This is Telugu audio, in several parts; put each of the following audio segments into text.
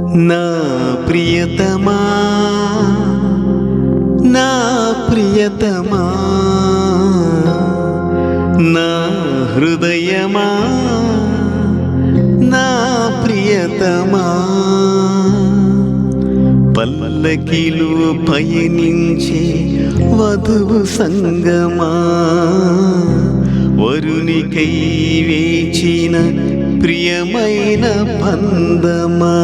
నా ప్రియతమా నా ప్రియతమా నా హృదయమా నా ప్రియతమా పల్లకిలో పయనించే వధువు సంగమా వరునికై వేచిన ప్రియమైన బంధమా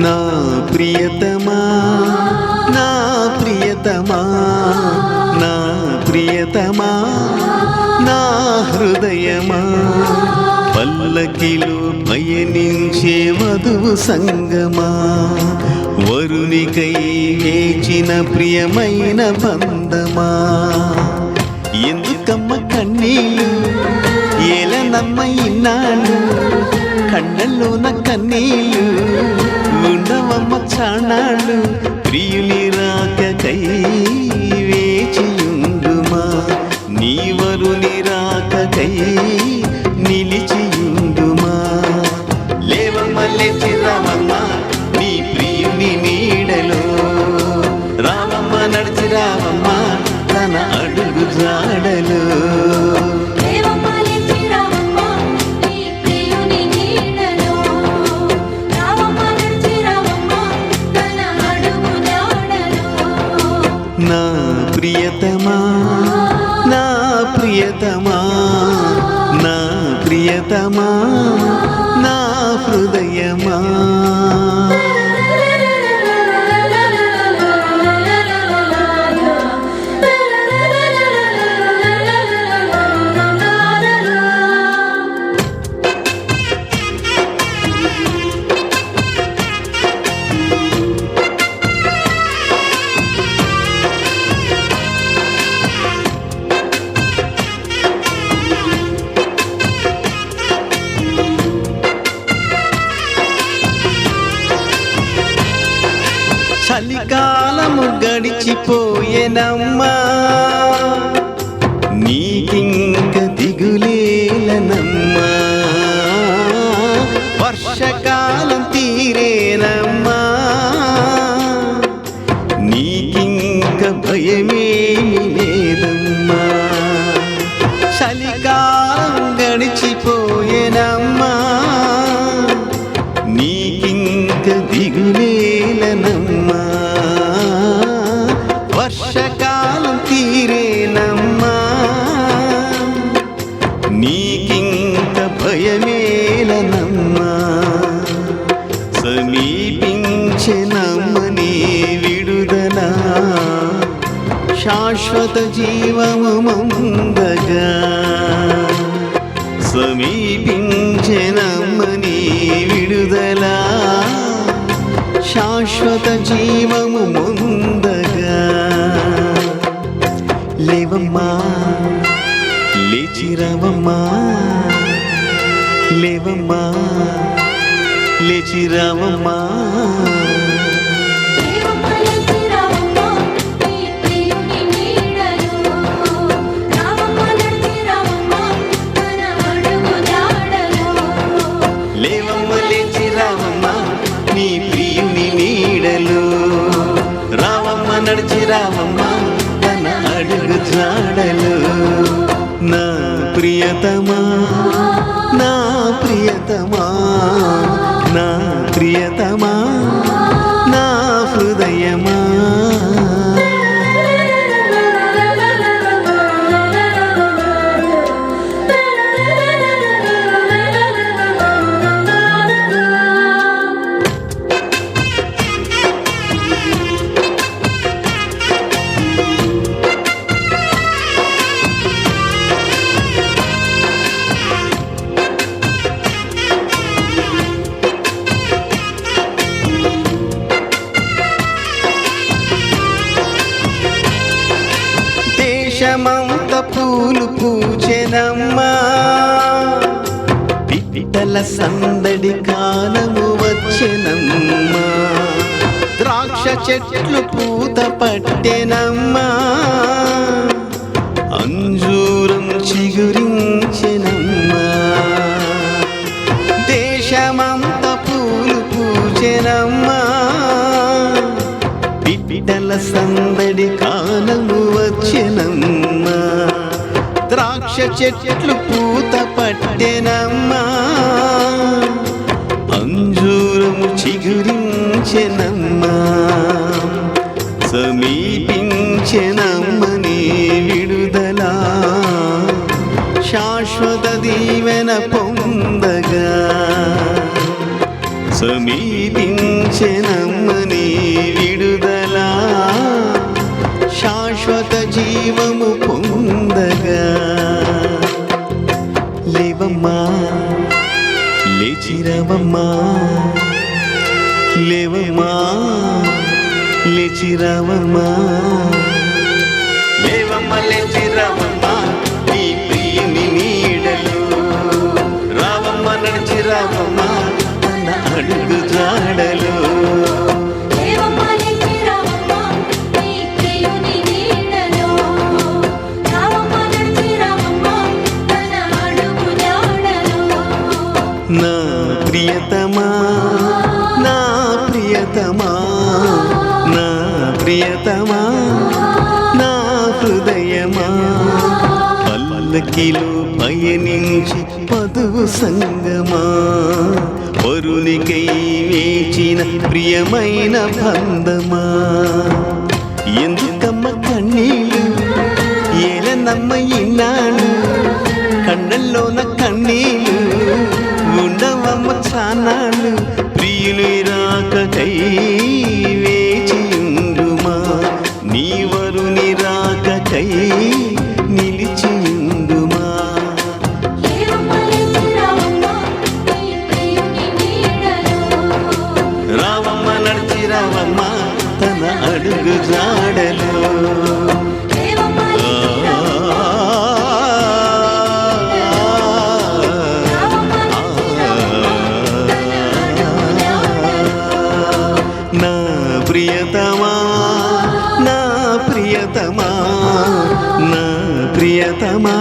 నా ప్రియతమా నా ప్రియతమా నా ప్రియతమా నా హృదయమా పల్లకిలో పయనించే వధువు సంగమా వరునికై వేచిన ప్రియమైన బంధమా ఎందుకమ్మ కన్నీళ్ళు ఏలనమ్మ ఇన్నాళ్ళు కళ్ళల్లోన కన్నీళ్ళు ఉండవమ్మ చాణాళ్ళు ప్రియుని రాకకై వేచియుండుమా నీ వరుని రాకకై నిలిచియుండుమా లేవమ్మ లేచి రావమ్మ నీ ప్రియుని నీడలో రావమ్మ నడిచి రావమ్మ తన అడుగు జాడలో నా ప్రియతమా నా ప్రియతమా నా ప్రియతమా నా హృదయమా చలికాలము గడిచిపోయేనమ్మా నీకింక దిగులేలనమ్మా వర్షకాలం తీరేనమ్మా నీకింక భయమేమీ లేదమ్మా చలికాలం గడిచిపోయేనమ్మా నీకింక దిగులేలనమ్మా వర్షకాలం తీరేనమ్మా నీకింక భయమేలనమ్మా సమీపించెనమ్మ నీ విడుదల శాశ్వత జీవము మందగా సమీపించెనమ్మ నీ విడుదల శాశ్వత జీవము ముందగా లేవమ్మా లేచిరావమ్మా లేవమ్మా లేచిరావమ్మా లేవమ్మ లేచిరావమ్మా నీ ప్రియుని నీడలో రావమ్మ నడిచి రావమ్మ తన అడుగు జాడలో నా ప్రియతమా నా ప్రియతమా నా ప్రియతమా నా హృదయమా పిట్టల సందడి కాలము వచ్చెనమ్మా ద్రాక్ష చెట్లు పూత పట్టెనమ్మా అంజూరం చిగురించెనమ్మా దేశమంత పూలు పూచెనమ్మా పిట్టల సందడి కాలము వచ్చెనమ్మా ద్రాక్ష చెట్లు పూత పట్టెనమ్మా అంజూరము చిగురించెనమ్మా సమీపించెనమ్మ నీ విడుదల శాశ్వత దీవెన పొందగా సమీపించెనమ్మ నీ విడుదల శాశ్వత జీవము పొందగా లేవమ్మా లేచిరావమ్మా లేవమ్మా లేచిరావమ్మా లేవమ్మా లేచిరావమ్మా నీ ప్రియుని నీడలు రావమ్మ నడిచి రావమ్మా తన అడుగు జాడలు నా ప్రియతమా నా ప్రియతమా నా ప్రియతమా నా హృదయమా పల్లకిలో పయనించి పదువు సంగమా వరునికై వేచిన ప్రియమైన బంధమా ఎందుకమ్మ కన్నీళ్ళు ఏలనమ్మ ఇన్నాళ్ళు కళ్ళల్లోన కన్నీళ్ళు ఉండవమ్మ చానాళ్ళు ప్రియుని రాకకై వేచియుండుమా నీ వరుని రాకకై నిలిచియుండుమా రావమ్మ నడిచి రావమ్మ తన అడుగు జాడలు ప్రియతమా నా ప్రియతమా నా ప్రియతమా